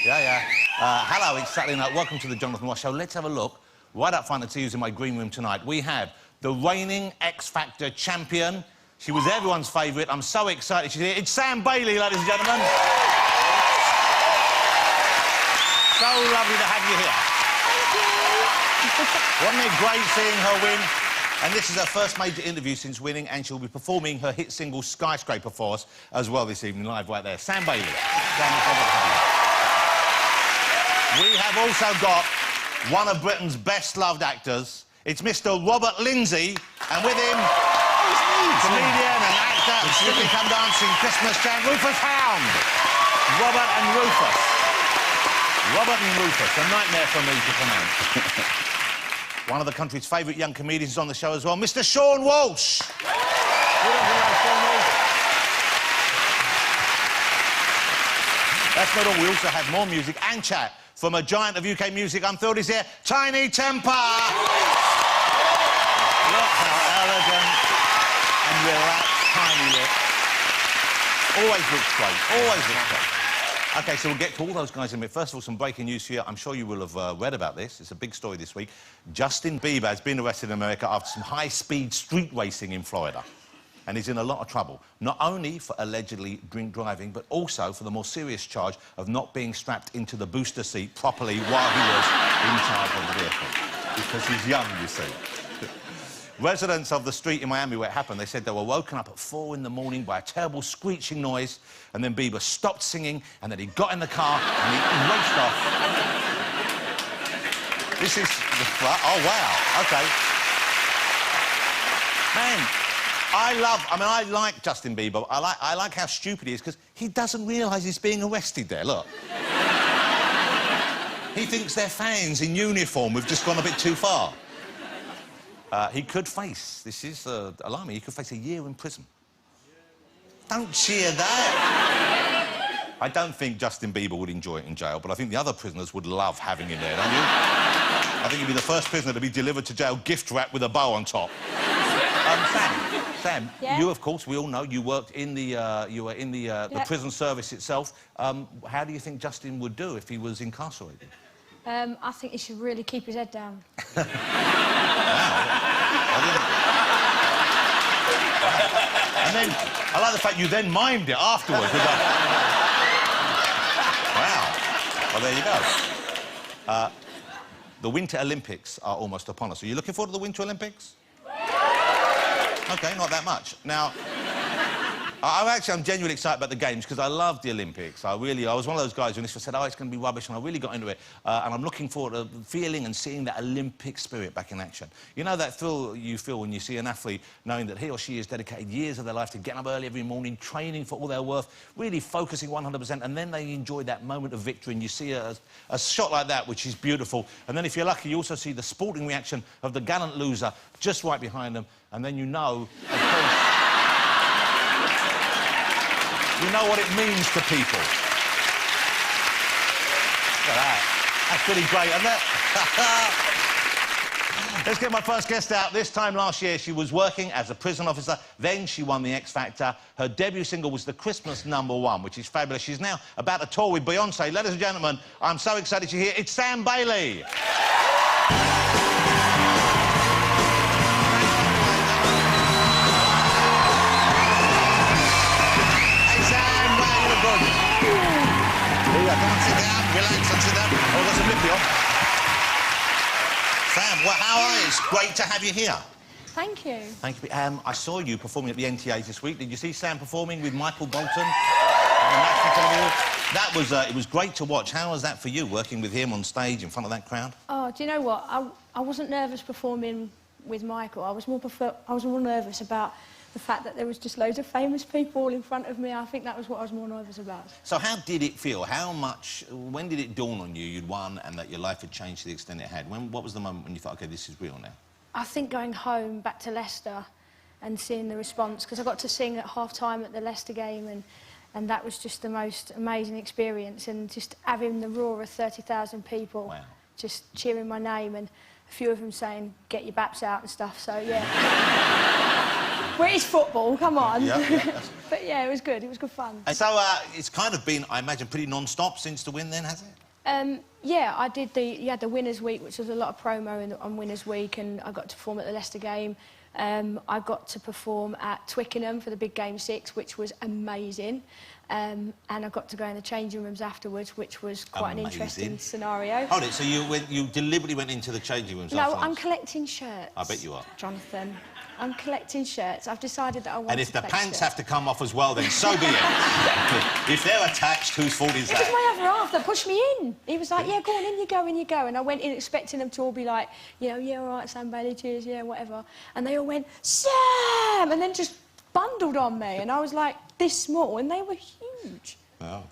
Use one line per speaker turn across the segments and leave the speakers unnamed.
Yeah. Hello, it's Saturday night. Welcome to the Jonathan Ross Show. Let's have a look. Right up front, to see who's in my green room tonight. We have the reigning X Factor champion. She was everyone's favourite. I'm so excited she's here. It's Sam Bailey, ladies and gentlemen. So lovely to have you here.
Thank you.
Wasn't it great seeing her win? And this is her first major interview since winning, and she'll be performing her hit single Skyscraper for us as well this evening, live right there. Sam Bailey. We have also got one of Britain's best-loved actors. It's Mr. Robert Lindsay, and with him, comedian and actor and Strictly Come Dancing Christmas champ, Rufus Hound. Robert and Rufus. Robert and Rufus, a nightmare for me to pronounce. One of the country's favourite young comedians is on the show as well, Mr. Sean Walsh. That's not all. We also have more music and chat from a giant of UK music. I'm thrilled he's here, Tiny Temper. Look how elegant and relaxed Tiny looks. Always looks great. Always looks great. OK, so we'll get to all those guys in a minute. First of all, some breaking news for you. I'm sure you will have read about this. It's a big story this week. Justin Bieber has been arrested in America after some high-speed street racing in Florida. And he's in a lot of trouble, not only for allegedly drink driving, but also for the more serious charge of not being strapped into the booster seat properly while he was in charge of the vehicle. Because he's young, you see. Residents of the street in Miami where it happened, they said they were woken up at 4 in the morning by a terrible screeching noise, and then Bieber stopped singing, and then he got in the car and he raced off. This is the... Oh, wow. OK. Man, I like Justin Bieber. I like how stupid he is, because he doesn't realise he's being arrested there, look. He thinks they're fans in uniform who've just gone a bit too far. He could face, this is alarming, he could face a year in prison. Don't cheer that. I don't think Justin Bieber would enjoy it in jail, but I think the other prisoners would love having him there, don't you? I think he'd be the first prisoner to be delivered to jail gift wrapped with a bow on top. Sam,
yeah?
You, of course, we all know, you worked in the, the prison service itself. How do you think Justin would do if he was incarcerated?
I think he should really keep his head down.
Wow. And then, I like the fact you then mimed it afterwards. Wow. Well, there you go. The Winter Olympics are almost upon us. Are you looking forward to the Winter Olympics? OK, not that much. Now, I'm genuinely excited about the Games, because I love the Olympics. I was one of those guys when this was said, oh, it's going to be rubbish, and I really got into it. And I'm looking forward to feeling and seeing that Olympic spirit back in action. You know that thrill you feel when you see an athlete knowing that he or she has dedicated years of their life to getting up early every morning, training for all their worth, really focusing 100%, and then they enjoy that moment of victory, and you see a shot like that, which is beautiful. And then, if you're lucky, you also see the sporting reaction of the gallant loser just right behind them, and then you know, of course... You know what it means to people. Look at that. That's pretty great, isn't it? Let's get my first guest out. This time last year, she was working as a prison officer. Then she won the X Factor. Her debut single was the Christmas #1, which is fabulous. She's now about to tour with Beyonce. Ladies and gentlemen, I'm so excited you're here. It's Sam Bailey. Come on, sit down, relax and sit down. Oh, there's a video. Sam, well, how are you? It's great to have you here.
Thank you.
Thank you. I saw you performing at the NTAs this week. Did you see Sam performing with Michael Bolton? That was, it was great to watch. How was that for you, working with him on stage in front of that crowd?
Oh, do you know what? I wasn't nervous performing with Michael. I was more nervous about the fact that there was just loads of famous people in front of me. I think that was what I was more nervous about.
So how did it feel? When did it dawn on you you'd won and that your life had changed to the extent it had? What was the moment when you thought, OK, this is real now?
I think going home, back to Leicester, and seeing the response, because I got to sing at half-time at the Leicester game, and that was just the most amazing experience, and just having the roar of 30,000 people just cheering my name, and a few of them saying, get your baps out and stuff, so, yeah. Well, it's football, come on.
Yeah.
But yeah, it was good. It was good fun.
And so it's kind of been, I imagine, pretty non-stop since the win then, has it?
Yeah, I did you had the Winners' Week, which was a lot of promo on Winners' Week, and I got to perform at the Leicester game. I got to perform at Twickenham for the big Game 6, which was amazing. And I got to go in the changing rooms afterwards, which was quite an interesting scenario.
Hold it, so you deliberately went into the changing rooms afterwards?
No, I'm collecting shirts.
I bet you are.
Jonathan. I'm collecting shirts. I've decided that I want to
And if the
collect
pants
shirts.
have to come off as well, then so be it. If they're attached, whose fault is
It was
that?
my other half that pushed me in. He was like, yeah, go on, in you go, in you go. And I went in expecting them to all be like, you know, yeah, all right, Sam Bailey, cheers, yeah, whatever. And they all went, Sam! And then just bundled on me. And I was like this small, and they were huge.
Oh.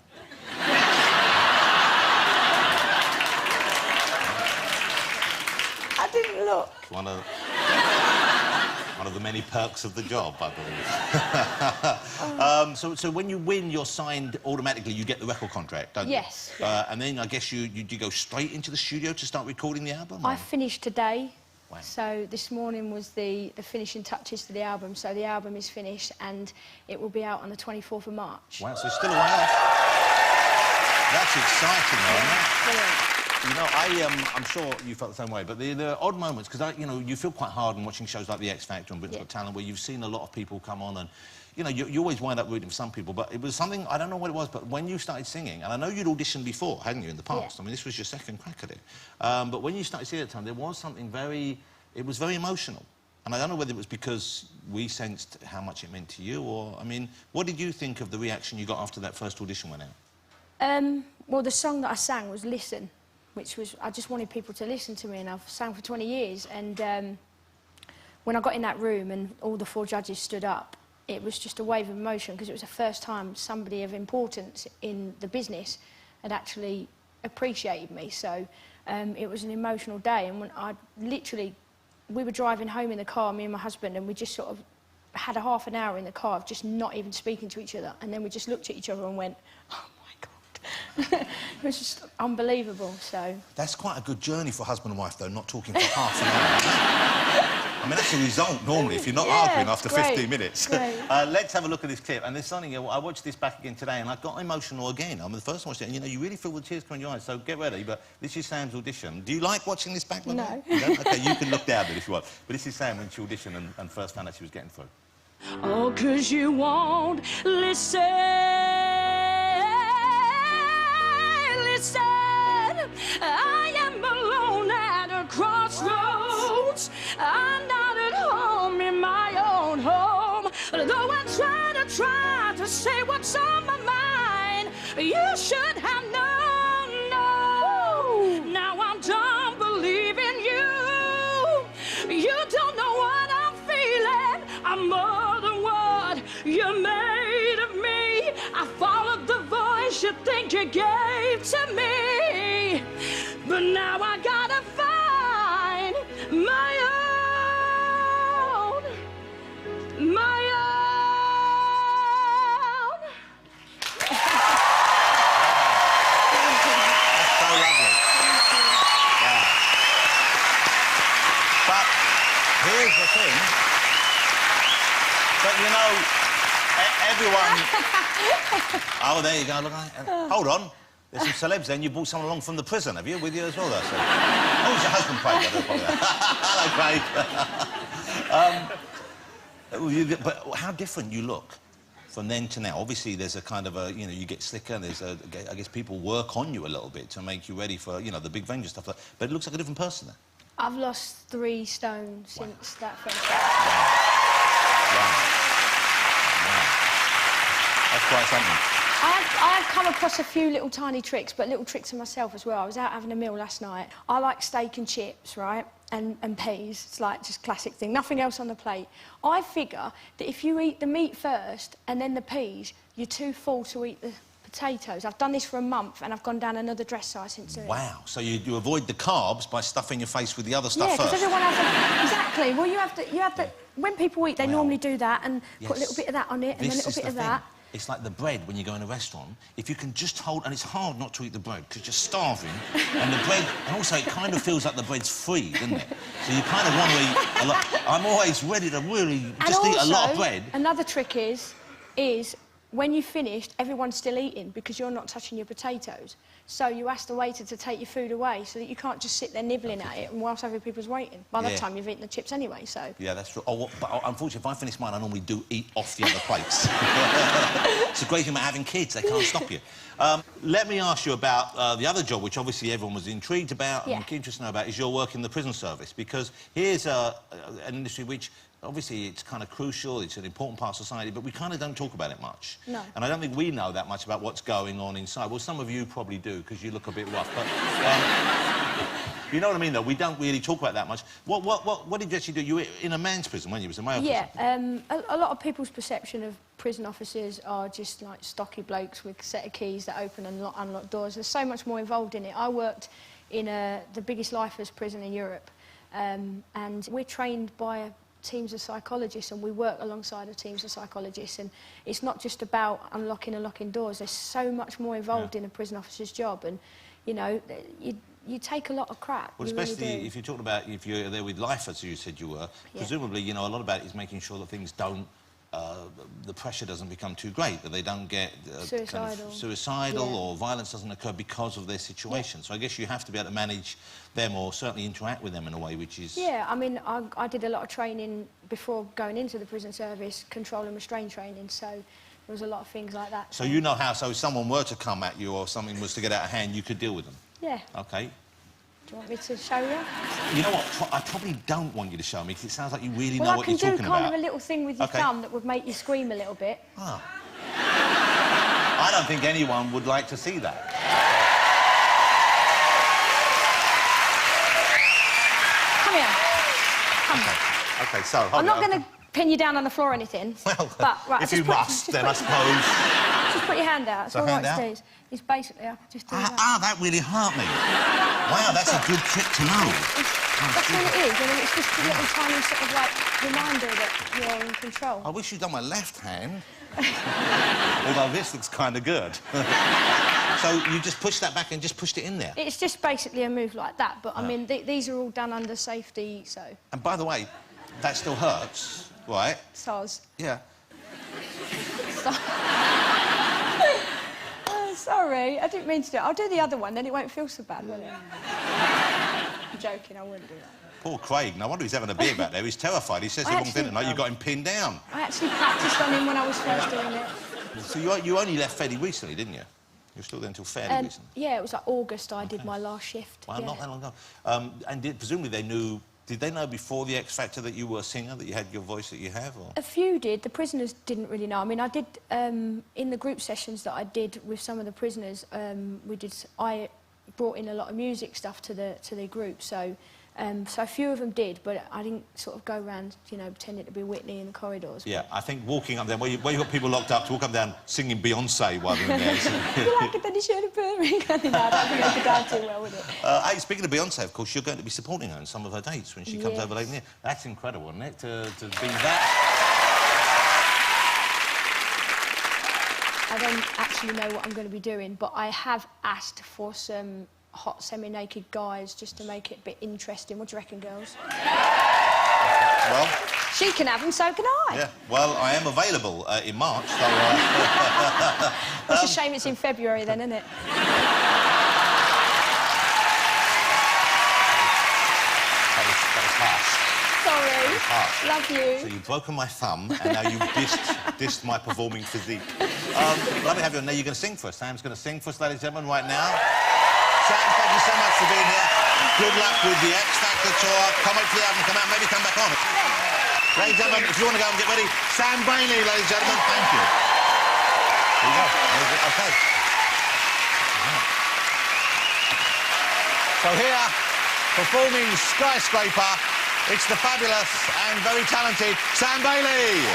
I didn't look.
One of the many perks of the job, I believe. So when you win, you're signed automatically. You get the record contract, don't you?
Yes.
And then I guess you go straight into the studio to start recording the album?
I finished today.
Wow.
So this morning was the finishing touches to the album. So the album is finished and it will be out on the 24th of March.
Wow, so it's still a way off. That's exciting, though, isn't it?
Brilliant.
You know, I'm sure you felt the same way, but the odd moments, because, you know, you feel quite hard in watching shows like The X Factor and Britain's Got Talent, where you've seen a lot of people come on and, you know, you always wind up rooting for some people, but it was something, I don't know what it was, but when you started singing, and I know you'd auditioned before, hadn't you, in the past?
Yeah.
I mean, this was your second crack at it. But when you started singing at the time, there was something it was very emotional. And I don't know whether it was because we sensed how much it meant to you, or, I mean, what did you think of the reaction you got after that first audition went out?
Well, the song that I sang was Listen, which was, I just wanted people to listen to me, and I've sang for 20 years. And when I got in that room and all the 4 judges stood up, it was just a wave of emotion, because it was the first time somebody of importance in the business had actually appreciated me. So it was an emotional day, and when we were driving home in the car, me and my husband, and we just sort of had a half an hour in the car of just not even speaking to each other, and then we just looked at each other and went, oh my God. It was just unbelievable, so...
That's quite a good journey for husband and wife, though, not talking for half an hour. I mean, that's the result, normally, if you're not arguing after 15 minutes. Let's have a look at this clip. And there's something... I watched this back again today, and I got emotional again. I mean, the first time I watched it, and, you know, you really feel the tears come in your eyes, so get ready. But this is Sam's audition. Do you like watching this back?
No.
You don't? OK, you can look down at it if you want. But this is Sam when she auditioned and first found out she was getting through.
Oh, 'cause you won't listen. Listen, I am alone at a crossroads. I'm not at home in my own home. Though I try to say what's on my mind, you should have known, no. Now I'm done believing you. You don't know what I'm feeling. I'm more than what you made of me. I followed the voice you think you gave to me, but now I gotta find my own.
That's so lovely. Wow. But here's the thing. But, you know, everyone... Oh, there you go. Look, hold on. There's some celebs then. You brought someone along from the prison, have you? With you as well, there, so. Oh, it's your husband, Craig. Hello, Craig. But how different you look from then to now. Obviously, there's a kind of a, you know, you get slicker, and there's a, I guess people work on you a little bit to make you ready for, you know, the big venue stuff. But it looks like a different person there.
I've lost 3 stone since that friendship.
Wow. That's quite something.
I've come across a few little tiny tricks, but little tricks of myself as well. I was out having a meal last night. I like steak and chips, right? And peas. It's like just classic thing. Nothing else on the plate. I figure that if you eat the meat first and then the peas, you're too full to eat the potatoes. I've done this for a month and I've gone down another dress size since doing it.
Wow. So you avoid the carbs by stuffing your face with the other stuff
first. Yeah, because
first.
everyone has exactly. Well, you have to... When people eat, they normally do that and put a little bit of that on it and a little bit of that.
it's like the bread when you go in a restaurant. If you can just hold... And it's hard not to eat the bread, because you're starving, and the bread... And also, it kind of feels like the bread's free, doesn't it? So you kind of want to eat a lot... I'm always ready to really just eat a lot of bread.
Another trick is when you've finished, everyone's still eating because you're not touching your potatoes. So you ask the waiter to take your food away so that you can't just sit there nibbling at it and whilst other people's waiting. By that time, you've eaten the chips anyway, so... Yeah,
that's true. Oh, but unfortunately, if I finish mine, I normally do eat off the other plates. It's a great thing about having kids. They can't stop you. Let me ask you about the other job, which obviously everyone was intrigued about and keen to know about, is your work in the prison service. Because here's an industry which... Obviously, it's kind of crucial, it's an important part of society, but we kind of don't talk about it much.
No.
And I don't think we know that much about what's going on inside. Well, some of you probably do, because you look a bit rough, but... you know what I mean, though? We don't really talk about that much. What did you actually do? You were in a man's prison, weren't you? It was a male prison.
Yeah, a lot of people's perception of prison officers are just, like, stocky blokes with a set of keys that open and unlock doors. There's so much more involved in it. I worked in the biggest lifers prison in Europe, and we're trained by teams of psychologists, and we work alongside the teams of psychologists, and it's not just about unlocking and locking doors. There's so much more involved in a prison officer's job, and you know, you take a lot of crap.
Well, especially really if you're talking about if you're there with lifers, as you said you were, presumably, you know, a lot about it is making sure that things don't the pressure doesn't become too great, that they don't get suicidal or violence doesn't occur because of their situation. So I guess you have to be able to manage them or certainly interact with them in a way which is...
Yeah, I mean, I did a lot of training before going into the prison service, control and restraint training, so there was a lot of things like that.
So you know how, so if someone were to come at you or something was to get out of hand, you could deal with them?
Yeah.
OK.
Do you want me to show you?
You know what? I probably don't want you to show me, because it sounds like you really know what you're talking about.
Well, I can do kind of a little thing with your thumb that would make you scream a little bit.
Oh. I don't think anyone would like to see that.
Come here. Come
on. OK, so...
I'm not going to pin you down on the floor or anything.
Well,
but, right,
if you must, then I suppose...
Just put your hand out. It's all right, Steve. It's basically, I could just do that.
That really hurt me. Wow, that's a good trick to know.
That's all it is. I mean, it's just a little tiny sort of, like, reminder that you're in control.
I wish you'd done my left hand. Although this looks kind of good. So you just pushed that back and just pushed it in there? It's
just basically a move like that, but, I mean, these are all done under safety, so...
And by the way, that still hurts, right?
Soz.
Yeah.
Sorry, I didn't mean to do it. I'll do the other one, then it won't feel so bad, will it? I'm joking, I wouldn't do that.
Poor Craig, no wonder he's having a beer back there. He's terrified. He says he won't tonight. You got him pinned down.
I actually practised on him when I was first doing it.
So you only left fairly recently, didn't you? You were still there until fairly recently?
Yeah, it was like August I did my last shift.
Well, not that long ago. And presumably they knew... Did they know before the X Factor that you were a singer, that you had your voice that you have? Or?
A few did. The prisoners didn't really know. I mean, I did, in the group sessions that I did with some of the prisoners, I brought in a lot of music stuff to the group, so a few of them did, but I didn't sort of go around, you know, pretending to be Whitney in the corridors.
Yeah, I think walking up there, where you've got people locked up, to walk up down singing Beyonce while they're in there.
You like it, then you should have put me. No, I don't think I could go too well with it.
Hey, speaking of Beyonce, of course, you're going to be supporting her in some of her dates when she comes over later in the year. That's incredible, isn't it, to be that...
I don't actually know what I'm going to be doing, but I have asked for some hot semi-naked guys just to make it a bit interesting. What do you reckon, girls?
Well...
She can have them, so can I.
Yeah, well, I am available in March, so...
It's a shame it's in February then, isn't it?
That was harsh.
Sorry.
That was harsh.
Love you.
So you've broken my thumb, and now you've dissed my performing physique. Let me have you... Now you're going to sing for us. Sam's going to sing for us, ladies and gentlemen, right now. Sam, thank you so much for being here. Good luck with the X Factor tour. Can't wait for the album to come out. Maybe come back on. Ladies and gentlemen, if you want to go and get ready, Sam Bailey, ladies and gentlemen, thank you. There you go. OK. So here, performing Skyscraper, it's the fabulous and very talented Sam Bailey.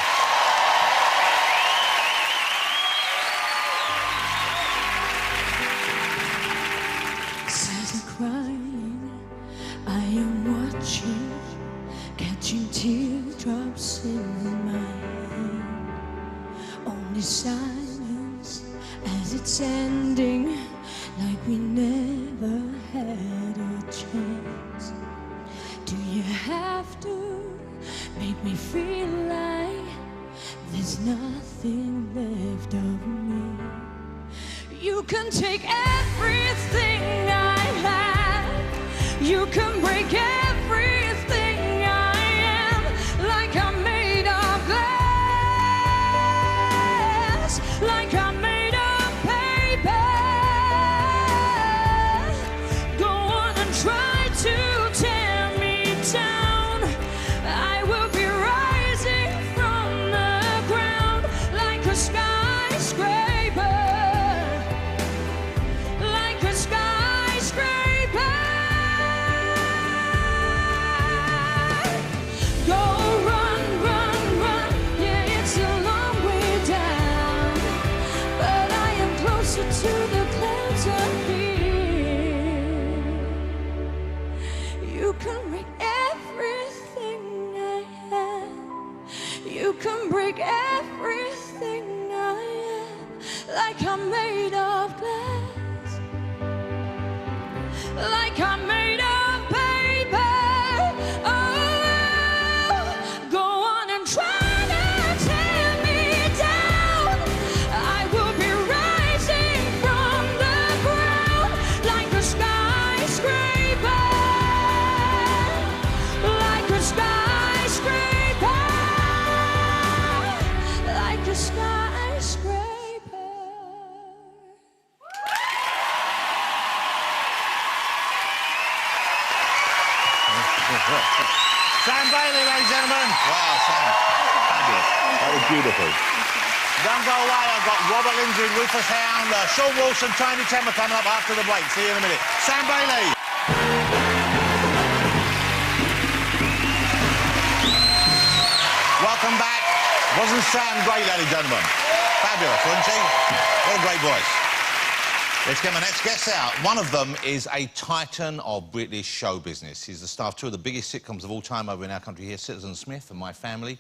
Crying, I am watching, catching teardrops in my hand. Only side pretending like we never had a chance. Do you have to make me feel like there's nothing left of me? You can take everything I have, you can break everything I am, like I'm made of glass, like I'm made of paper. Go on and try to tear me down. I will be rising from the ground like a skyscraper, like a skyscraper. Go run, run, run, yeah, it's a long way down, but I am closer to the clouds up here. You can break everything I have, you can break everything I am, like I'm made of glass, like I'm made of paper. Oh, go on and try to tear me down. I will be rising from the ground like a skyscraper, like a skyscraper, like a skyscraper.
Sam Bailey, ladies and gentlemen. Wow, Sam. Fabulous.
That was beautiful.
Don't go away. I've got Robert Lindsay, Rufus Hound, Sean Wilson, Tony Temmer coming up after the break. See you in a minute. Sam Bailey. Welcome back. Wasn't Sam great, ladies and gentlemen? Fabulous, wasn't she? What a great voice. Let's get my next guest out. One of them is a titan of British show business. He's the star of two of the biggest sitcoms of all time over in our country here, Citizen Smith and My Family.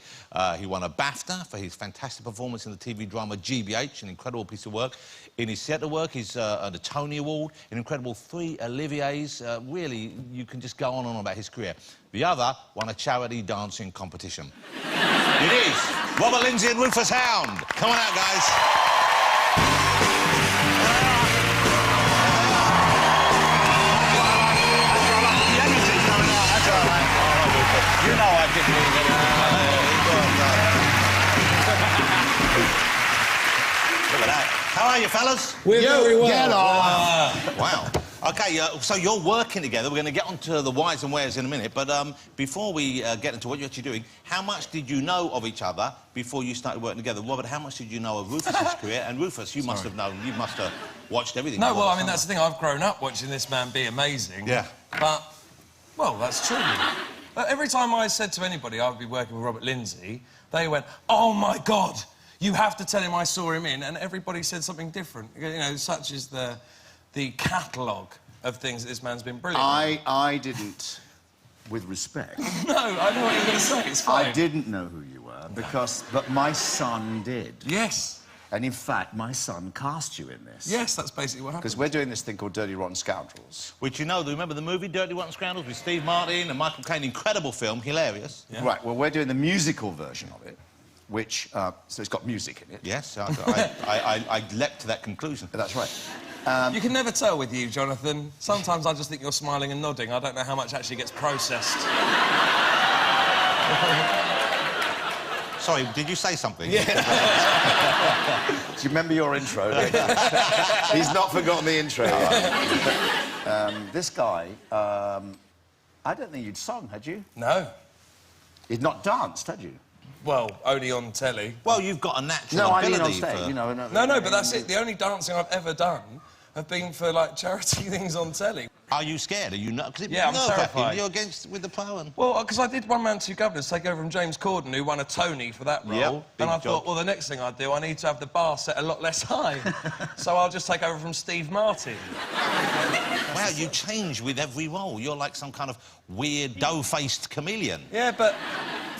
He won a BAFTA for his fantastic performance in the TV drama GBH, an incredible piece of work. In his theatre work, he's earned a Tony Award, an incredible 3 Oliviers. Really, you can just go on about his career. The other won a charity dancing competition. It is Robert Lindsay and Rufus Hound. Come on out, guys. You know I didn't mean it. Look at that. How are you, fellas?
We're very well.
Get on. Wow. OK, so you're working together. We're going to get on to the whys and wheres in a minute, but before we get into what you're actually doing, how much did you know of each other before you started working together? Robert, how much did you know of Rufus's career? And Rufus, you must have known, you must have watched everything.
No, well, I mean, that's the thing. I've grown up watching this man be amazing.
Yeah.
But, well, that's true. Every time I said to anybody I would be working with Robert Lindsay, they went, "Oh, my God, you have to tell him I saw him in," and everybody said something different. You know, such is the catalogue of things that this man's been brilliant.
I didn't, with respect.
No, I know what you're going to say. It's fine.
I didn't know who you were, but my son did.
Yes.
And in fact, my son cast you in this.
Yes, that's basically what happened.
Because we're doing this thing called Dirty Rotten Scoundrels.
Which, you know, remember the movie Dirty Rotten Scoundrels with Steve Martin and Michael Caine? Incredible film, hilarious.
Yeah.
Right, well, we're doing the musical version of it, which, so it's got music in it.
Yes, I leapt to that conclusion.
That's right.
You can never tell with you, Jonathan. Sometimes I just think you're smiling and nodding. I don't know how much actually gets processed.
Sorry, did you say something?
Yeah. Do you remember your intro? He's not forgotten the intro. This guy, I don't think you'd sung, had you?
No.
You'd not danced, had you?
Well, only on telly.
Well, you've got a natural
No, I mean
ability
on stage,
for...
you know.
No, but that's it. The only dancing I've ever done have been for, like, charity things on telly.
Are you scared? Are you not?
Yeah, I'm terrified.
You're against with the power.
Well, because I did One Man, Two Governors take over from James Corden, who won a Tony for that role.
Yep,
and I
big
thought,
job.
well, the next thing I'd do, I need to have the bar set a lot less high. So I'll just take over from Steve Martin.
Wow, you change with every role. You're like some kind of weird, dough-faced chameleon.
Yeah, but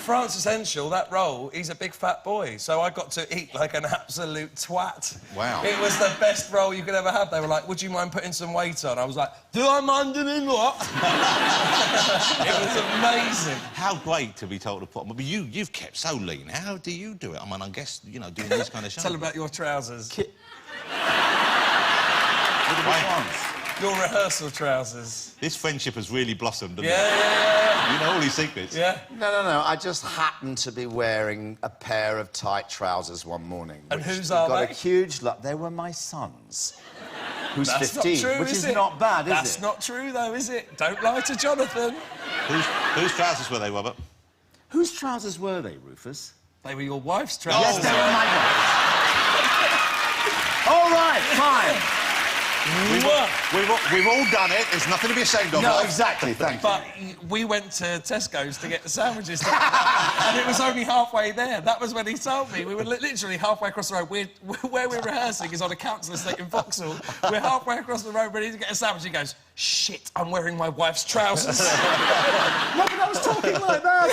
Francis Henshaw, that role, he's a big fat boy, so I got to eat like an absolute twat.
Wow.
It was the best role you could ever have. They were like, would you mind putting some weight on? I was like, do I mind doing what? It was amazing.
How great to be told to put on. But you've kept so lean. How do you do it? I mean, I guess, you know, doing this kind of show.
Tell about your trousers.
Which ones?
Your rehearsal trousers.
This friendship has really blossomed, hasn't
Yeah.
it? You know all these secrets.
Yeah.
No. I just happened to be wearing a pair of tight trousers one morning.
And
which
whose are
got
they?
a huge lot. They were my sons. Who's
That's
15,
not true,
which
is
is
it?
not bad, is it?
That's not true, though, is it? Don't lie to Jonathan.
Whose trousers were they, Robert?
Whose trousers were they, Rufus?
They were your wife's trousers.
Yes, they were my wife. All right, fine.
We've all done it. There's nothing to be ashamed of.
No, exactly, thank you.
But we went to Tesco's to get the sandwiches, and it was only halfway there. That was when he told me. We were literally halfway across the road. Where we're rehearsing is on a council estate in Vauxhall. We're halfway across the road ready to get a sandwich. He goes, shit, I'm wearing my wife's trousers.
No, but I was talking like that.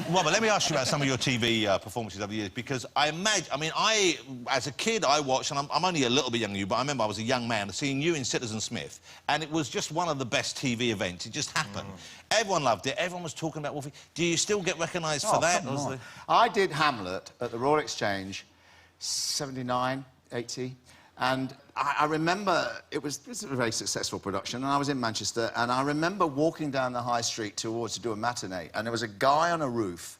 Robert, let me ask you about some of your TV performances over the years, because I imagine... I mean, as a kid, I watched, and I'm only a little bit younger than you, but I remember I was a young man seeing you in Citizen Smith, and it was just one of the best TV events. It just happened. Everyone loved it. Everyone was talking about Wolfie. Do you still get recognised for that?
Come on. I did Hamlet at the Royal Exchange, 79, 80, and I remember it was a very successful production, and I was in Manchester, and I remember walking down the high street to do a matinee, and there was a guy on a roof,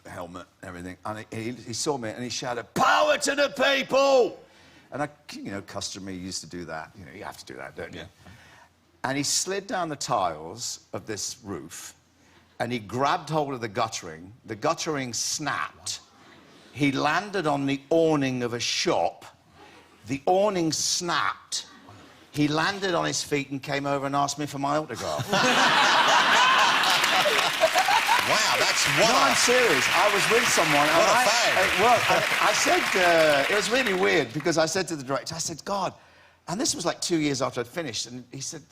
helmet, everything, and he saw me and he shouted, "Power to the people!" And I, you know, customary used to do that. You know, you have to do that, don't you? And he slid down the tiles of this roof, and he grabbed hold of the guttering snapped. He landed on the awning of a shop. The awning snapped. He landed on his feet and came over and asked me for my autograph.
Wow, that's what...
No, I'm serious. I was with someone...
What a fag.
I said... it was really weird, because I said to the director, I said, God... And this was like 2 years after I'd finished, and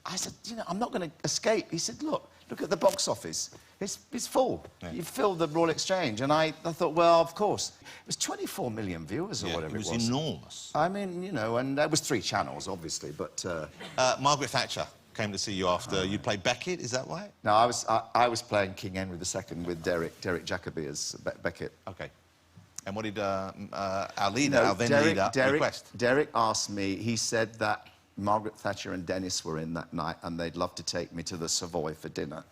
I said, you know, I'm not going to escape. He said, look at the box office. It's full. Yeah. You filled the Royal Exchange. And I thought, well, of course. It was 24 million viewers or whatever it was.
It was enormous.
I mean, you know, and there was 3 channels, obviously, but...
Margaret Thatcher came to see you after you played Beckett, is that right?
No, I was playing King Henry II with Derek Jacobi as Beckett.
OK. And what did our leader, our then leader, request?
Derek asked me, he said that Margaret Thatcher and Dennis were in that night and they'd love to take me to the Savoy for dinner.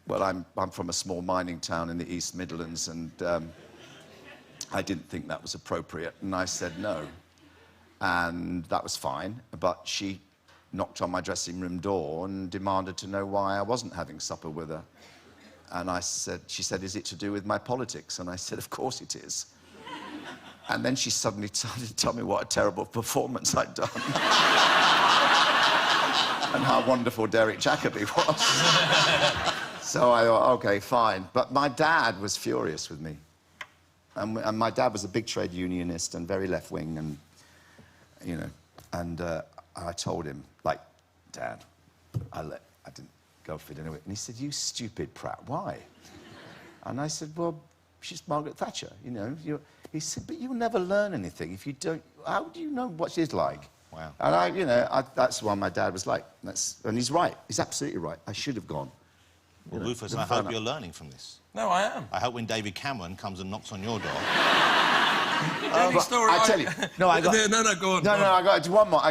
Well, I'm from a small mining town in the East Midlands, and I didn't think that was appropriate, and I said no. And that was fine, but she knocked on my dressing room door and demanded to know why I wasn't having supper with her. And she said, is it to do with my politics? And I said, of course it is. And then she suddenly started to tell me what a terrible performance I'd done. And how wonderful Derek Jacobi was. So I thought, OK, fine. But my dad was furious with me. And my dad was a big trade unionist and very left-wing, and, you know, and I told him, like, Dad, I didn't go for dinner with... And he said, you stupid prat, why? And I said, well, she's Margaret Thatcher, you know. He said, but you'll never learn anything if you don't... How do you know what she's like?
Wow.
And you know, that's why my dad was like... And he's right. He's absolutely right. I should have gone.
Well, Rufus, I hope you're learning from this.
No, I am.
I hope when David Cameron comes and knocks on your door...
Story
I tell you... No, I got...
No, go on.
No, I got one more.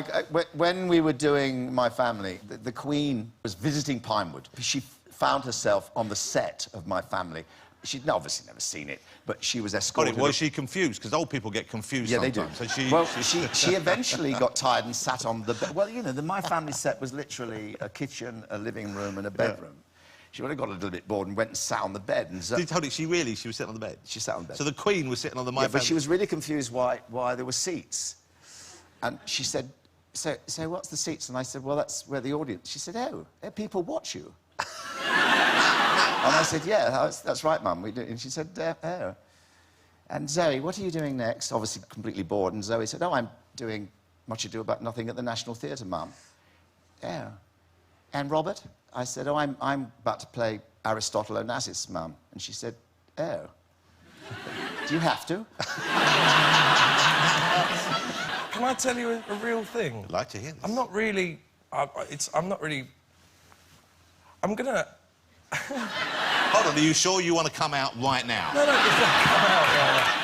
When we were doing My Family, the Queen was visiting Pinewood. She found herself on the set of My Family. She'd obviously never seen it, but she was escorted...
Was she confused? Because old people get confused
sometimes.
They do.
So she eventually got tired and sat on the bed. Well, you know, the My Family set was literally a kitchen, a living room and a bedroom. Yeah. She would have got a little bit bored and went and sat on the bed. And
Did you tell me she was sitting on the bed?
She sat on the bed.
So the Queen was sitting on the My Family...
but she was really confused why there were seats. And she said, so what's the seats? And I said, well, that's where the audience... She said, oh, people watch you. And I said, yeah, that's right, Mum, we do. And she said, oh. And Zoe, what are you doing next? Obviously completely bored. And Zoe said, oh, I'm doing Much Ado About Nothing at the National Theatre, Mum. Oh. And Robert? I said, oh, I'm about to play Aristotle Onassis, Mum. And she said, oh. Do you have to?
Can I tell you a real thing?
I'd like to hear this.
I'm not really... I'm gonna...
Hold on, are you sure you want to come out right now?
No, it's not come out right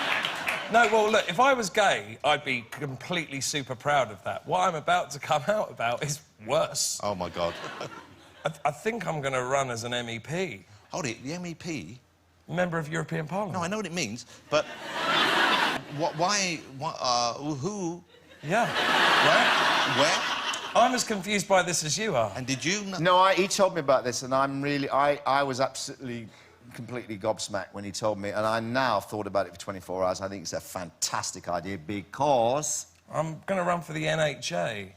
now. No, well, look, if I was gay, I'd be completely super proud of that. What I'm about to come out about is worse.
Oh, my God.
I think I'm going to run as an MEP.
Hold it, the MEP?
Member of European Parliament.
No, I know what it means, but... why... who...
Yeah.
Where?
I'm as confused by this as you are.
And did you...
No, he told me about this, and I'm really... I was absolutely, completely gobsmacked when he told me, and I now thought about it for 24 hours. I think it's a fantastic idea, because...
I'm going to run for the NHA,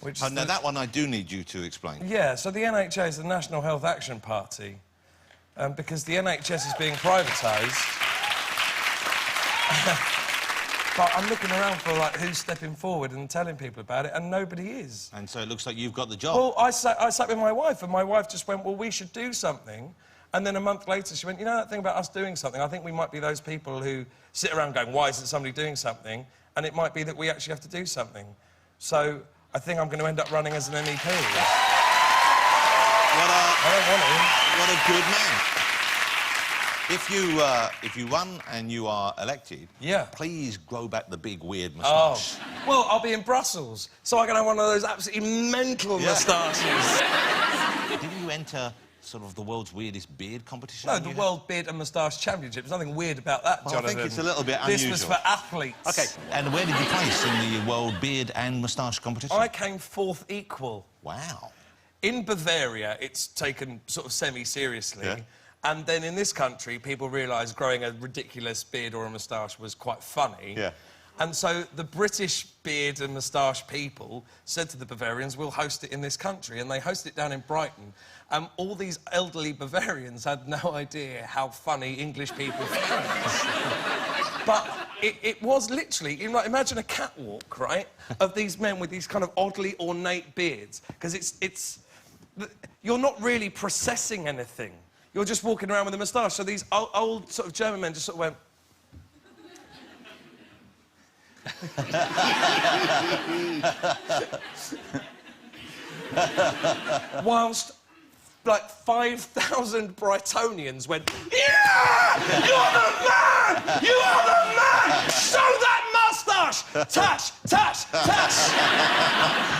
which is
now, that one I do need you to explain.
Yeah, so the NHA is the National Health Action Party, because the NHS is being privatised. But I'm looking around for, like, who's stepping forward and telling people about it, and nobody is.
And so it looks like you've got the job.
Well, I sat with my wife, and my wife just went, well, we should do something. And then a month later, she went, you know that thing about us doing something? I think we might be those people who sit around going, why isn't somebody doing something? And it might be that we actually have to do something. So I think I'm going to end up running as an MEP. I don't want to.
What a good man. If you run and you are elected,
yeah,
please grow back the big weird moustache.
Oh, well, I'll be in Brussels, so I can have one of those absolutely mental moustaches.
Didn't you enter sort of the world's weirdest beard competition?
No, the World Beard and Moustache Championship. There's nothing weird about that,
well,
Jonathan.
I think it's a little bit unusual.
This was for athletes.
OK, and where did you place in the World Beard and Moustache competition?
I came 4th equal.
Wow.
In Bavaria, it's taken sort of semi-seriously.
Yeah.
And then in this country, people realised growing a ridiculous beard or a moustache was quite funny.
Yeah.
And so the British beard and moustache people said to the Bavarians, we'll host it in this country. And they hosted it down in Brighton. And all these elderly Bavarians had no idea how funny English people found it. But it was literally, you know, imagine a catwalk, right, of these men with these kind of oddly ornate beards. Because you're not really processing anything. You're just walking around with a moustache. So these old sort of German men just sort of went... Whilst, like, 5,000 Brightonians went, yeah! You're the man! You are the man! Show that moustache! Touch, touch, touch!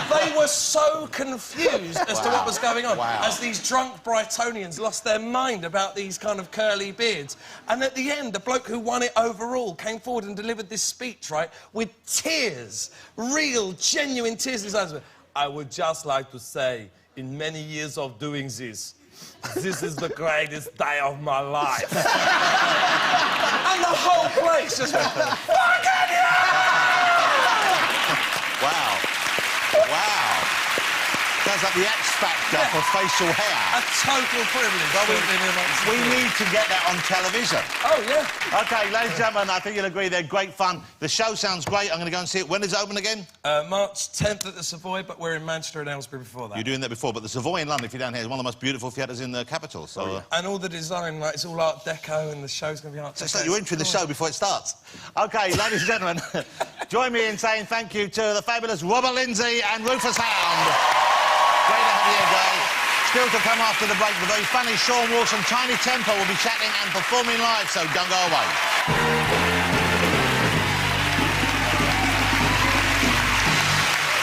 They were so confused as to what was going on, as these drunk Brightonians lost their mind about these kind of curly beards. And at the end, the bloke who won it overall came forward and delivered this speech, right, with tears, real, genuine tears in his eyes. I would just like to say, in many years of doing this, this is the greatest day of my life. And the whole place just went, fucking yeah!
Wow. Wow. Sounds like the X Factor for facial hair.
A total privilege.
Well, we need to get that on television.
Oh, yeah.
OK, ladies and gentlemen, I think you'll agree they're great fun. The show sounds great. I'm going to go and see it. When is it open again?
March 10th at the Savoy, but we're in Manchester and Aylesbury before that.
You're doing that before, but the Savoy in London, if you're down here, is one of the most beautiful theatres in the capital, so...
And all the design, like, it's all Art Deco, and the show's going to be Art Deco.
So it's like you're entering the show before it starts. OK, ladies and gentlemen, join me in saying thank you to the fabulous Robert Lindsay and Rufus Hound. Great to have you here, guys. Still to come after the break, the very funny Sean Walsh and Tiny Temper will be chatting and performing live, so don't go away.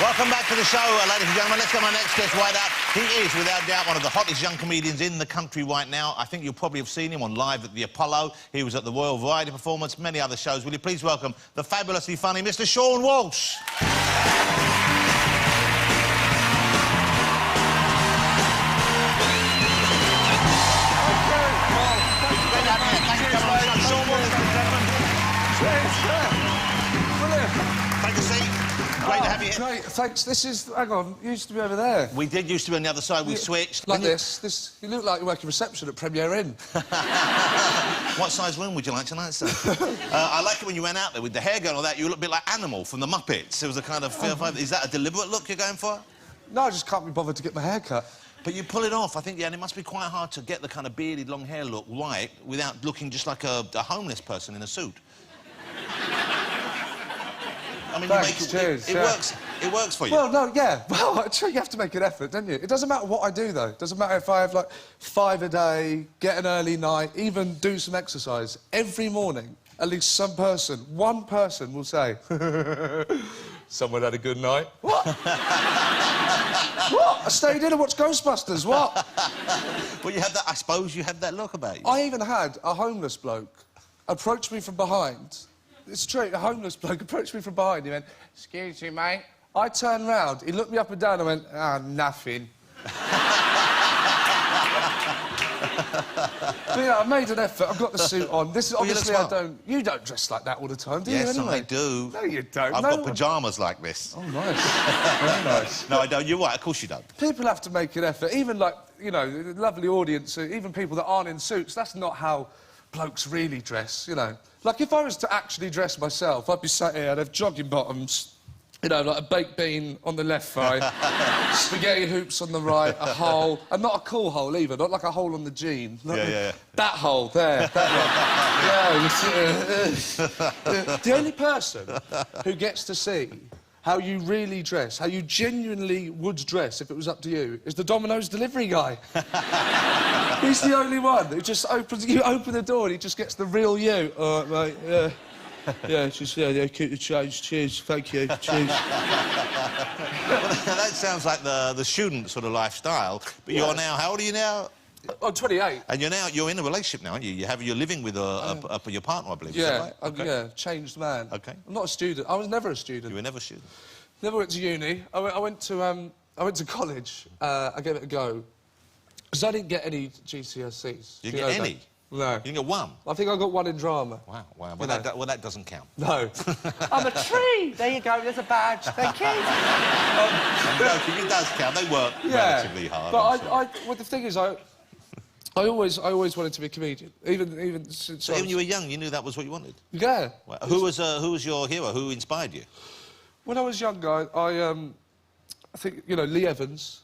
Welcome back to the show, ladies and gentlemen. Let's get my next guest right up. He is, without doubt, one of the hottest young comedians in the country right now. I think you'll probably have seen him on Live at the Apollo. He was at the Royal Variety Performance, many other shows. Will you please welcome the fabulously funny Mr. Sean Walsh? Take a seat. Great to have you here.
Great, thanks. This is... Hang on, you used to be over there.
We did used to be on the other side. We switched.
Like this. You look like you're working reception at Premier Inn.
What size room would you like tonight, sir? I like it when you went out there with the hair going all that. You look a bit like Animal from the Muppets. It was a kind of... Is that a deliberate look you're going for?
No, I just can't be bothered to get my hair cut.
But you pull it off, I think, yeah, and it must be quite hard to get the kind of bearded, long hair look right without looking just like a homeless person in a suit. I mean,
Thanks, cheers,
it works for you.
Well, no, yeah. Well, actually, you have to make an effort, don't you? It doesn't matter what I do, though. It doesn't matter if I have, like, 5 a day, get an early night, even do some exercise. Every morning, at least one person will say, someone had a good night. What? What? I stayed in and watched Ghostbusters, what?
Well, you have that, I suppose you have that look about you.
I even had a homeless bloke approach me from behind. It's true, a homeless bloke approached me from behind. He went, excuse me, mate. I turned round, he looked me up and down and went, nothing. But yeah, I made an effort, I've got the suit on. This is obviously you don't dress like that all the time, do you,
yes,
anyway?
I do.
No, you don't.
I've got pyjamas like this.
Oh, nice. Very nice.
No, I don't. You're right, of course you don't.
People have to make an effort, even, like, you know, the lovely audience, even people that aren't in suits, that's not how blokes really dress, you know. Like, if I was to actually dress myself, I'd be sat here, I'd have jogging bottoms, you know, like a baked bean on the left thigh, spaghetti hoops on the right, a hole, and not a cool hole either, not like a hole on the jean.
Yeah.
That hole, there, that one. Yeah, the only person who gets to see how you really dress, how you genuinely would dress if it was up to you, is the Domino's delivery guy. He's the only one who just you open the door and he just gets the real you. All right, mate, yeah. Yeah, just, yeah, keep the change, cheers, thank you, cheers.
Well, that sounds like the student sort of lifestyle, but you're now, how old are you now?
I'm 28.
And you're in a relationship now, aren't you? You're living with your partner, I believe.
Yeah,
is that right? Okay.
yeah, changed man.
Okay.
I'm not a student. I was never a student.
You were never a student.
Never went to uni. I went to college. I gave it a go. Because I didn't get any GCSEs.
You didn't get any?
No.
You didn't get one?
I think I got one in drama.
Wow. Well, that doesn't count.
No. I'm a tree. There you go. There's a badge. Thank you.
I'm joking. It does count. They work relatively hard.
But well, the thing is, I always wanted to be a comedian. Even since.
So when you were young, you knew that was what you wanted.
Yeah.
Well, who was your hero? Who inspired you?
When I was younger, I think, you know, Lee Evans.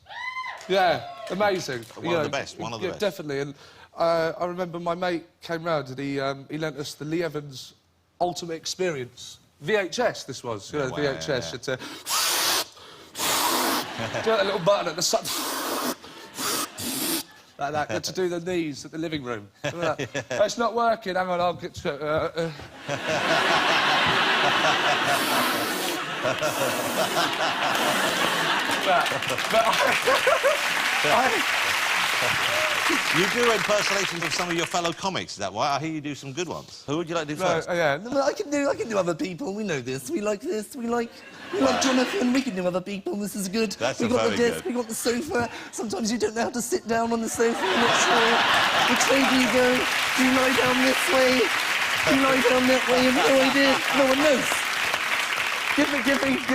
Yeah, amazing.
One of the best.
Definitely. And I remember my mate came round and he lent us the Lee Evans Ultimate Experience. VHS, this was. You know, VHS.
Yeah.
It's a... do that little button at the side. Like that. Get to do the knees at the living room. Yeah. It's not working. Hang on, I'll get to...
You do impersonations of some of your fellow comics, is that why? I hear you do some good ones. Who would you like to do first?
Yeah.
No, I can do other people. We know this. We like this. We like Jonathan. We can do other people. This is good.
That's
we got the
very
desk.
good.
We got the sofa. Sometimes you don't know how to sit down on the sofa. I'm not sure. Which way do you go? Do you lie down this way? Do you lie down that way? I have no idea. No one knows.
Give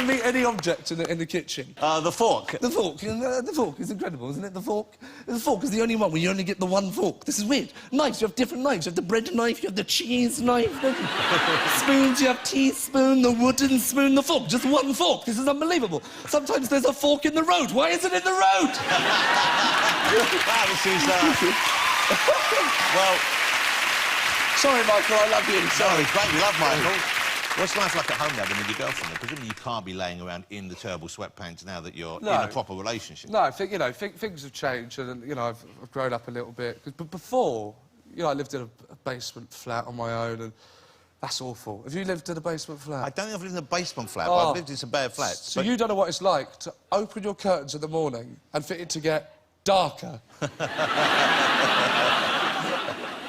me any object in the kitchen.
The fork.
The fork. The fork is incredible, isn't it? The fork. The fork is the only one where you only get the one fork. This is weird. Knives. You have different knives. You have the bread knife. You have the cheese knife. Spoons. You have teaspoon. The wooden spoon. The fork. Just one fork. This is unbelievable. Sometimes there's a fork in the road. Why is it in the road?
This is. Well.
Sorry, Michael. I love you.
Sorry, it's great. We love Michael. What's life like at home now then with your girlfriend? Presumably you can't be laying around in the terrible sweatpants now that you're in a proper relationship.
No, you know, things have changed and, you know, I've grown up a little bit. But before, you know, I lived in a basement flat on my own and that's awful. Have you lived in a basement flat?
I don't think I've lived in a basement flat, but I've lived in some bad flats.
So you don't know what it's like to open your curtains in the morning and for it to get darker.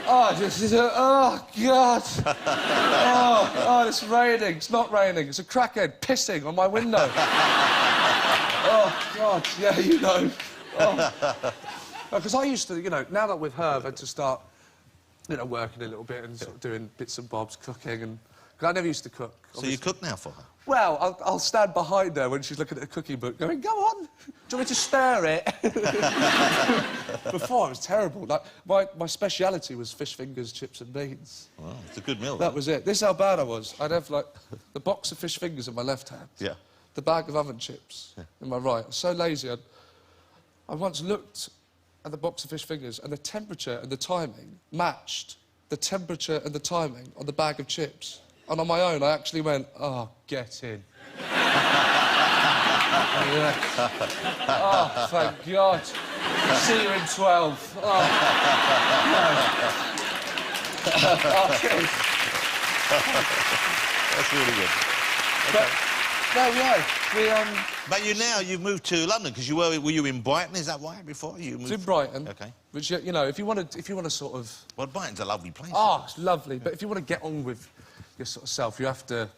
Oh, God. Oh, it's raining. It's not raining. It's a crackhead pissing on my window. Oh, God. Yeah, you know. Because I used to, you know, now that with her, I've had to start, you know, working a little bit and sort of doing bits and bobs, cooking and... Because I never used to cook.
So you cook now for her?
Well, I'll stand behind her when she's looking at a cooking book going, go on, do you want me to stir it? Before, it was terrible. Like, my speciality was fish fingers, chips and beans.
Well, it's a good meal.
That was it. This is how bad I was. I'd have, like, the box of fish fingers in my left hand.
Yeah.
The bag of oven chips in my right. I was so lazy, I'd I once looked at the box of fish fingers and the temperature and the timing matched the temperature and the timing on the bag of chips. And on my own, I actually went, oh, get in. Yeah. Oh, thank God. See you in 12. Oh, no. Okay.
That's really good.
But, no, yeah,
But you've moved to London because were you in Brighton? Is that right? Before you moved
in Brighton.
Okay.
Which, you know, if you want to sort of.
Well, Brighton's a lovely place.
Oh, it's lovely. But if you want to get on with your sort of self, you have to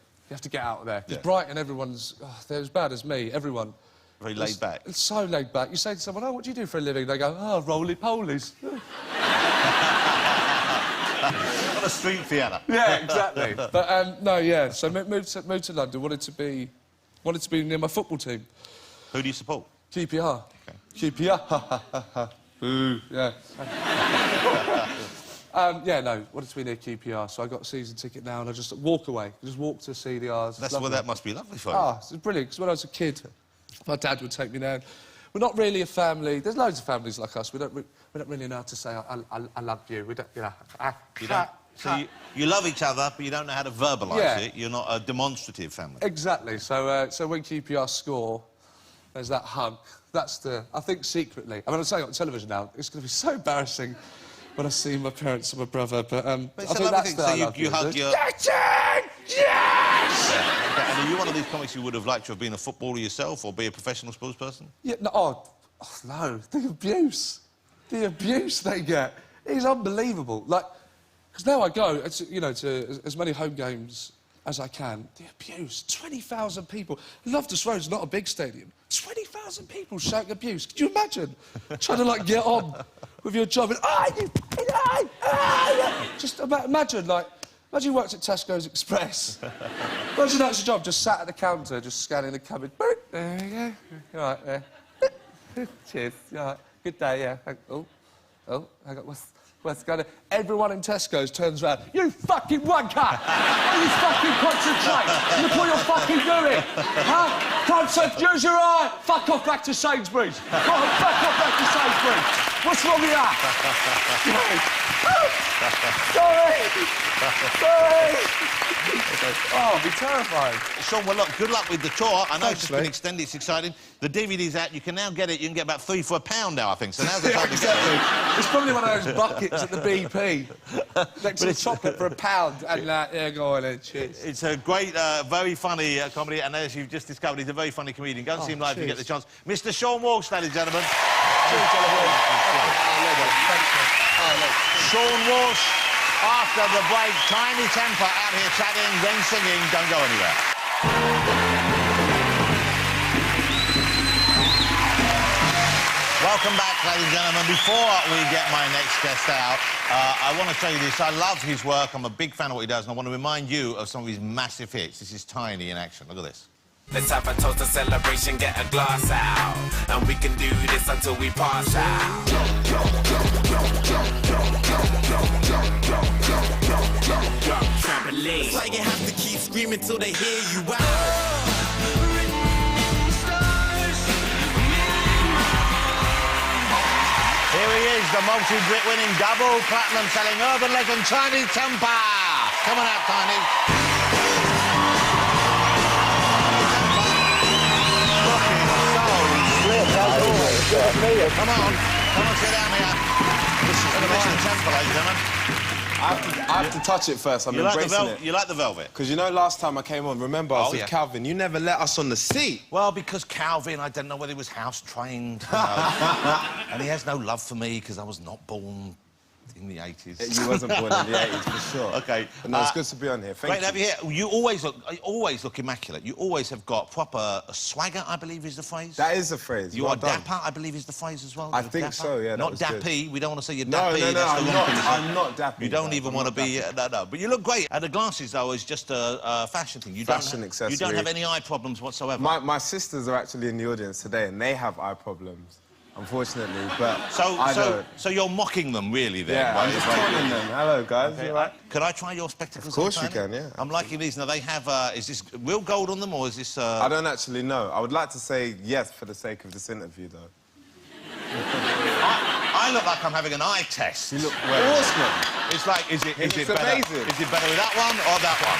get out there. Because Brighton, everyone's they're as bad as me. Everyone.
Very laid back.
It's so laid back. You say to someone, "Oh, what do you do for a living?" They go, "Oh, roly-polies."
Not a street theatre.
Yeah, exactly. But no, yeah. So moved to London. Wanted to be near my football team.
Who do you support?
QPR.
Okay.
QPR. Boo. Yeah. Yeah, no. Wanted to be near QPR, so I got a season ticket now, and I just walk away. Just walk to CDRs.
That must be lovely for you.
Ah, it's brilliant. Because when I was a kid, my dad would take me down. We're not really a family. There's loads of families like us. We don't really know how to say I love you. We don't, you know.
So you love each other, but you don't know how to verbalise it. You're not a demonstrative family.
Exactly. So when QPR score, there's that hug. That's I think secretly. I mean, I'm saying it on television now. It's going to be so embarrassing when I see my parents and my brother. But I think that's the
so you hug your.
Yes!
And are you one of these comics who would have liked to have been a footballer yourself or be a professional sports person?
Yeah. No. No. The abuse they get is unbelievable. Like. Because now I go, you know, to as many home games as I can. The abuse, 20,000 people. Loftus Road's not a big stadium. 20,000 people shouting abuse. Could you imagine trying to, like, get on with your job and... Just imagine you worked at Tesco's Express. Imagine that's your job, just sat at the counter, just scanning the cupboard. There you go. All right, there. Cheers. All right. Good day, yeah. Oh, I got... What's going on? Everyone in Tesco's turns around. You fucking wanker! Will you fucking concentrate? Look what you're fucking doing! Huh? Concept, use your eye! Fuck off back to Sainsbury's! Fuck off back to Sainsbury's! What's wrong with that? Sorry! Oh, I'll be terrified.
Sean, well, look, good luck with the tour. I know
Thanks,
it's just been extended, it's exciting. The DVD's out, you can now get it, you can get about 3 for £1 now, I think, so now's the time to get it.
It's probably one of those buckets at the BP. Next to the chocolate for £1, and yeah, go on then, cheers.
It's a great, very funny comedy, and as you've just discovered, he's a very funny comedian. Go and see him live if you get the chance. Mr. Sean Walsh, ladies and gentlemen. Sean Walsh, after the break, Tiny Temper out here chatting, then singing. Don't go anywhere. Welcome back, ladies and gentlemen. Before we get my next guest out, I want to tell you this. I love his work. I'm a big fan of what he does, and I want to remind you of some of his massive hits. This is Tiny in action. Look at this.
Let's have a toast, a celebration, get a glass out. And we can do this until we pass out. Trampoline. It's like you have to keep screaming till they hear you out.
Here he is, the multi-Brit winning double platinum selling urban legend Tiny Temper. Come on out, Tiny. Come on, sit down here. This is the Mission Temple, ladies and gentlemen.
I have to touch it first. I'm embracing it.
You like the velvet?
Because you know last time I came on, remember I was with Calvin, you never let us on the seat.
Well, because Calvin, I don't know whether he was house-trained, you know. And he has no love for me because I was not born in the 80s.
You wasn't born in the 80s, for sure.
OK.
But no, it's good to be on here. Thank you.
Great to have you here. You always look immaculate. You always have got proper swagger, I believe is the phrase.
That is the phrase.
You are dapper, I believe is the phrase as well.
I think so, yeah.
Not dappy. We don't want to say you're dappy.
No, I'm not dappy.
You don't even want to be... No. But you look great. And the glasses, though, is just a fashion thing.
Fashion accessory.
You don't have any eye problems whatsoever.
My sisters are actually in the audience today, and they have eye problems. Unfortunately, but
so you're mocking them, really, then?
Yeah, I'm just taunting them. Hello, guys.
Okay.
You right?
Could I try your spectacles?
Of course you can, yeah.
I'm liking these. Now, they have... is this real gold on them, or is this...
I don't actually know. I would like to say yes for the sake of this interview, though.
I look like I'm having an eye test.
You look awesome.
It's like, is it
It's
better?
amazing.
Is it better with that one or that one?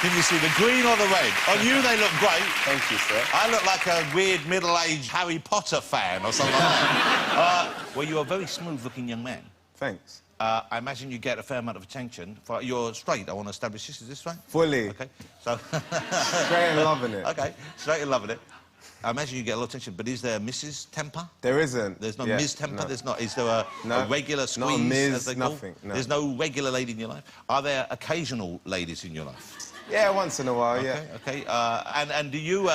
Can you see the green or the red? On you, they look great.
Thank you, sir.
I look like a weird middle-aged Harry Potter fan or something like that. Well, you're a very smooth-looking young man.
Thanks.
I imagine you get a fair amount of attention. You're straight, I want to establish this. Is this right?
Fully.
OK, so...
Straight and loving it.
OK, straight and loving it. I imagine you get a lot of attention, but is there a Mrs. Temper?
There isn't.
There's no
Yeah,
Ms. Temper?
no.
There's not... Is there a regular squeeze,
not a Ms,
as they call?
nothing, no.
There's no regular lady in your life? Are there occasional ladies in your life?
Yeah, once in a while, yeah.
OK. And do you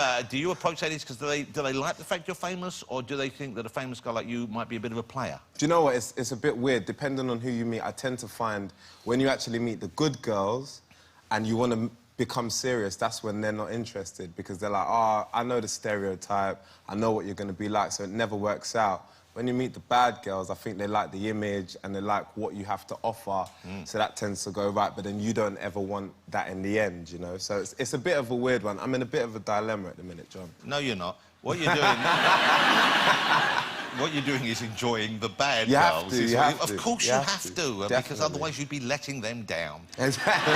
approach ladies because do they like the fact you're famous, or do they think that a famous guy like you might be a bit of a player?
Do you know what? It's a bit weird. Depending on who you meet, I tend to find when you actually meet the good girls and you want to become serious, that's when they're not interested, because they're like, oh, I know the stereotype, I know what you're going to be like, so it never works out. When you meet the bad girls, I think they like the image and they like what you have to offer, so that tends to go right, but then you don't ever want that in the end, you know? So it's a bit of a weird one. I'm in a bit of a dilemma at the minute, John.
No, you're not. What you're doing... What you're doing is enjoying the bad girls.
You have
Of
to.
course you have to, because
Definitely.
otherwise you'd be letting them down.
Exactly.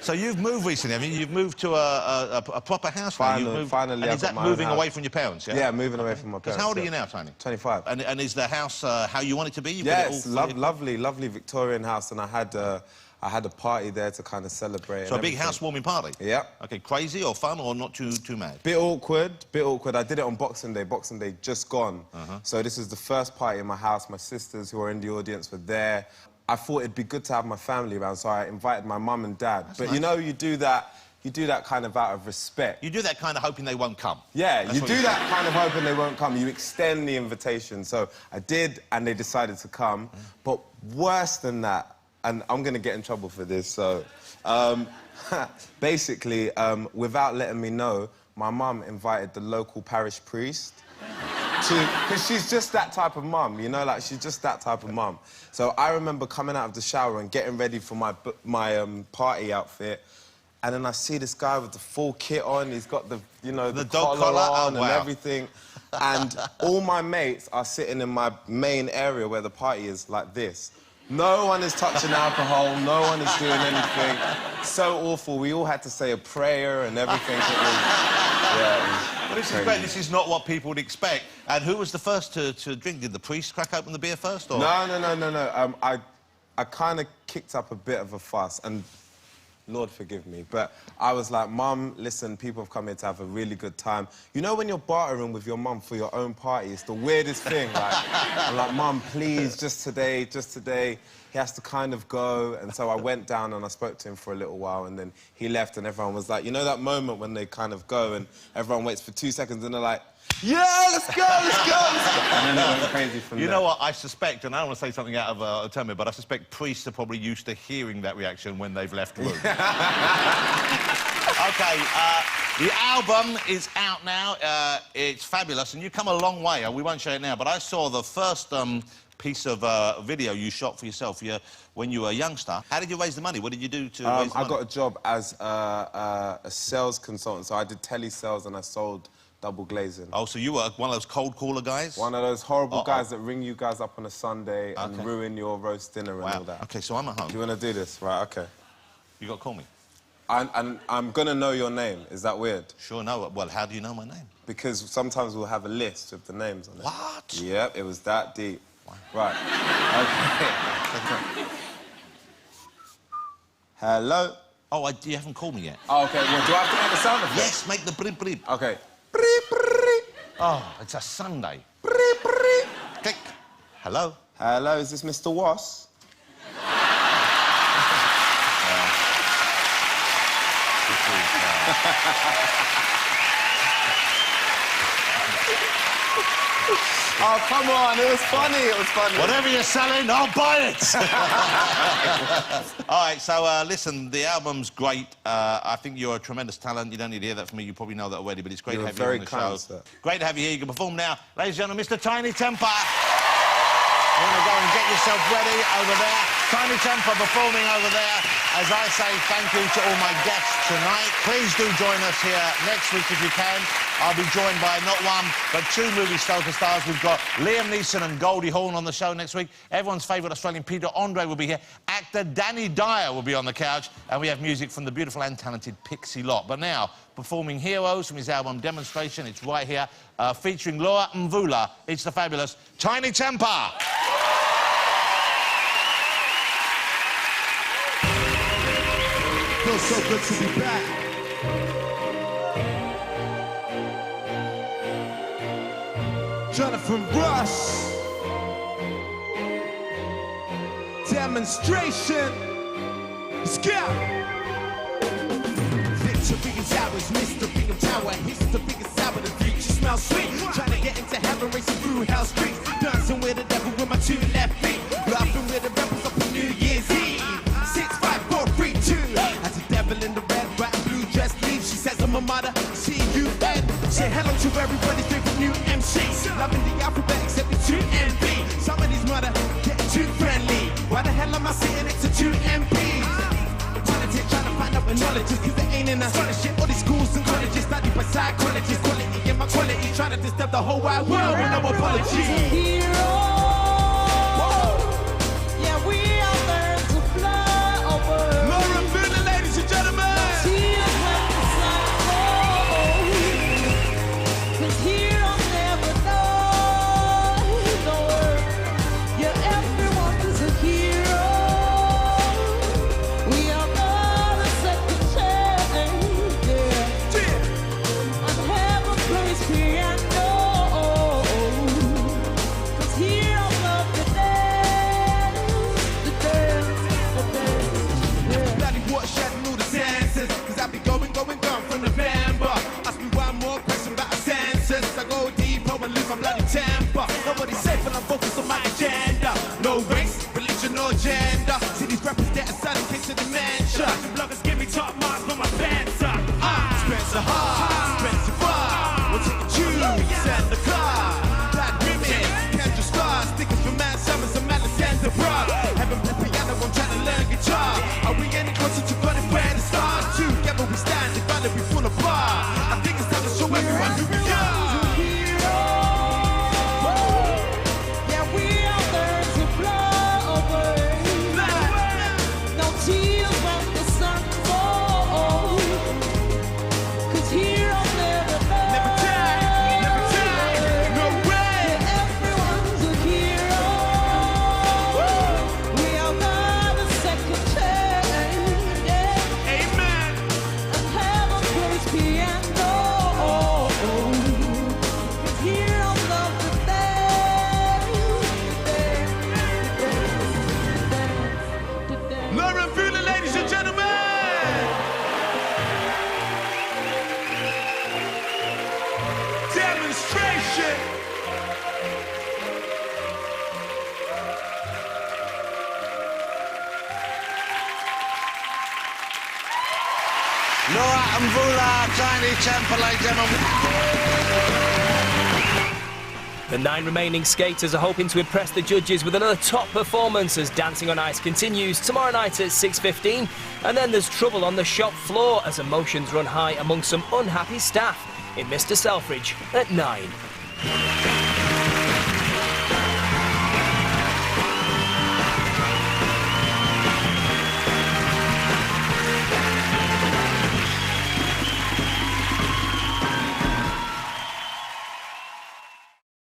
So you've moved recently, I mean, you've moved to a proper house now.
Finally,
and
I've
is that
got my own
moving
house.
away from your parents, yeah?
Yeah, moving away from my
Because
parents.
how old are you now, Tony?
25.
And is the house how you want it to be? You've
Yeah,
got it
it's
all fully-
lovely Victorian house, and I had a party there to kind of celebrate.
So a
and
big
everything.
housewarming party?
Yeah.
OK, crazy or fun or not too mad?
Bit awkward. I did it on Boxing Day. Boxing Day just gone. So this is the first party in my house. My sisters, who are in the audience, were there. I thought it'd be good to have my family around, so I invited my mum and dad.
That's
but
nice.
you know, you do that kind of out of respect.
You do that kind of hoping they won't come.
Yeah,
That's
you
what
do
you
that kind of hoping they won't come. You extend the invitation. So I did, and they decided to come. But worse than that, and I'm going to get in trouble for this, so... basically, without letting me know, my mum invited the local parish priest because she's just that type of mum, you know, like, she's just that type of mum. So I remember coming out of the shower and getting ready for my party outfit, and then I see this guy with the full kit on, he's got the, you know, the
dog
collar
collar?
on
Oh,
and
wow.
everything, and all my mates are sitting in my main area where the party is like this. No one is touching alcohol, no one is doing anything. So awful. We all had to say a prayer and everything. It was,
Well, this is great. This is not what people would expect. And who was the first to drink? Did the priest crack open the beer first, or...?
No. I kind of kicked up a bit of a fuss, and Lord forgive me, but I was like, Mum, listen, people have come here to have a really good time. You know when you're bartering with your mum for your own party, it's the weirdest thing. Like, I'm like, Mum, please, just today, he has to kind of go. And so I went down and I spoke to him for a little while, and then he left, and everyone was like, you know that moment when they kind of go and everyone waits for 2 seconds and they're like, yeah, let's go. And then it went crazy from there.
You know what, I suspect, and I don't want to say something out of turn, but I suspect priests are probably used to hearing that reaction when they've left the room. OK, the album is out now. It's fabulous, and you've come a long way. We won't show it now, but I saw the first piece of video you shot for yourself when you were a youngster. How did you raise the money? What did you do to raise the money?
I got a job as a sales consultant, so I did telesales and I sold double glazing.
Oh, so you were one of those cold caller guys?
One of those horrible guys that ring you guys up on a Sunday and ruin your roast dinner and all that.
OK, so I'm at home.
Do you want to do this? Right, OK.
You got to call me.
And I'm going to know your name. Is that weird?
Sure, no. Well, how do you know my name?
Because sometimes we'll have a list of the names on it.
What?
Yep, it was that deep.
Wow.
Right. OK. Hello?
Oh, you haven't called me yet.
Oh, OK. Well, do I have to make the sound effect?
Yes, make the brib brib.
OK.
Oh, it's a Sunday. Click. Hello?
Hello, is this Mr. Wass? Oh, come on, it was funny,
Whatever you're selling, I'll buy it! All right, so, listen, the album's great. I think you're a tremendous talent. You don't need to hear that from me. You probably know that already, but it's great to have you on the show.
Sir.
Great to have you here. You can perform now. Ladies and gentlemen, Mr. Tiny Temper. You want to go and get yourself ready over there. Tiny Temper performing over there. As I say, thank you to all my guests tonight. Please do join us here next week if you can. I'll be joined by not one, but two movie Stoker stars. We've got Liam Neeson and Goldie Hawn on the show next week. Everyone's favourite Australian Peter Andre will be here. Actor Danny Dyer will be on the couch. And we have music from the beautiful and talented Pixie Lott. But now, performing Heroes from his album Demonstration, it's right here, featuring Laura Mvula. It's the fabulous Tiny Temper.
Feels so good to be back. Jonathan Rush. Demonstration. Let's go. Victory is ours, mystery of tower. History is sour, the future smells sweet. Trying to get into heaven, racing through hell streets. Dancing with the devil with my two left feet. Laughing with the rebels up on New Year's Eve. 6, 5, 4, 3, 2. As the devil in the red, white and blue dress leaves. She says I'm a mother, see you dead. Say hello to everybody straight from New MC. Loving the alphabet except the 2 MB. Somebody's mother getting too friendly. Why the hell am I sitting next to 2 MPs? Trying to find out my knowledge, cause there ain't enough scholarship. All these schools and colleges studied by psychologists. Quality in my quality, trying to disturb the whole wide world with no apology.
Yeah, we are there to fly over.
Laura Mvula, ladies and gentlemen.
Tears like the sun falls. 'Cause here I'll never know the word. Yeah, everyone is a hero. We are not a second chance. Yeah. And heaven plays piano. 'Cause here I love the dance, the dance, the dance. Yeah.
Bloody watershed and all the senses. Cause I be going from November. Ask me one more question about a census. I go deep, I lose my bloody temper. Nobody's safe and I'm focused on my agenda. No race, religion, or gender. See these rappers get a sudden case of dementia. Bloggers give me top marks for my banter. Spencer Hart, Spencer Bar. We'll take the tubes and the car. Bad women, Kendra stars. Stickers for Man Summers and Alexander Brock. Heaven play piano, I'm trying to learn guitar. Are we any closer to God and where the stars? Together we stand, the gonna be full of bar. I think it's time to show everyone who we are.
Yeah, we are there to fly away. No tears when the sun falls. 'Cause here I'll never die.
Never die, no way.
Yeah, everyone's a hero. We are not a second chance. Yeah.
Amen.
And heaven plays piano. 'Cause here I love the dance, the dance.
Laura Mvula, ladies and gentlemen. Demonstration.
Laura Mvula, Tiny Temper, ladies and gentlemen.
The 9 remaining skaters are hoping to impress the judges with another top performance as Dancing on Ice continues tomorrow night at 6:15. And then there's trouble on the shop floor as emotions run high among some unhappy staff in Mr. Selfridge at 9.